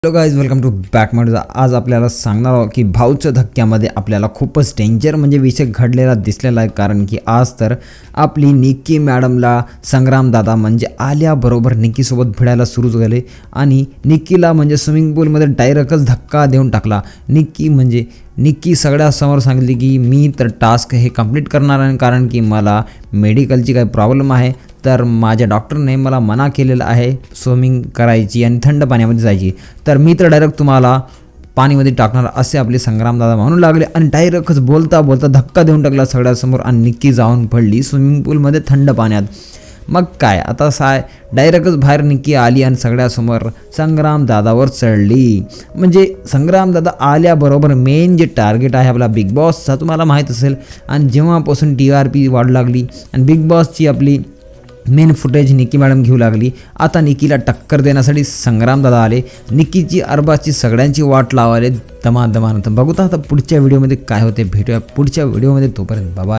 Hello guys, welcome to back मध्ये. आज आपल्याला सांगणार आहोत की भाऊच्या धक्क्यामध्ये आपल्याला खूपच डेंजर म्हणजे विषय घडलेला दिसलेला आहे. कारण की आज तर आपली निक्की मॅडमला संग्राम दादा म्हणजे आल्याबरोबर निक्कीसोबत भिडायला सुरू झाले आणि निक्कीला म्हणजे स्विमिंग पूलमध्ये डायरेक्टच धक्का देऊन टाकला. निक्की सगळ्यासमोर सांगितली की मी तर टास्क हे कंप्लीट करणार आहे, कारण की मला मेडिकलची काही प्रॉब्लेम आहे. तर माझ्या डॉक्टरने मला मना केलेलं आहे स्विमिंग करायची आणि थंड पाण्यामध्ये जायची. तर मी तर डायरेक्ट तुम्हाला पाणीमध्ये टाकणार असे आपले संग्रामदादा म्हणू लागले आणि डायरेक्टच बोलता बोलता धक्का देऊन टाकला सगळ्यासमोर आणि निक्की जाऊन पडली स्विमिंग पूलमध्ये थंड पाण्यात. मग काय आता डायरेक्टच बाहेर निक्की आली आणि सगळ्यासमोर संग्रामदादावर चढली. म्हणजे संग्रामदादा आल्याबरोबर मेन जे टार्गेट आहे आपला बिग बॉसचा तुम्हाला माहीत असेल. आणि जेव्हापासून TRP वाढू लागली आणि बिग बॉसची आपली मेन फुटेज निक्की मॅडम घेऊ लागली. आता निक्कीला टक्कर देण्यासाठी संग्रामदादा आले. निक्कीची अरबाजची सगळ्यांची वाट लावाले दमादमानं. बघू आता पुढच्या व्हिडिओमध्ये काय होते. भेटूया पुढच्या व्हिडिओमध्ये. तोपर्यंत बाबा.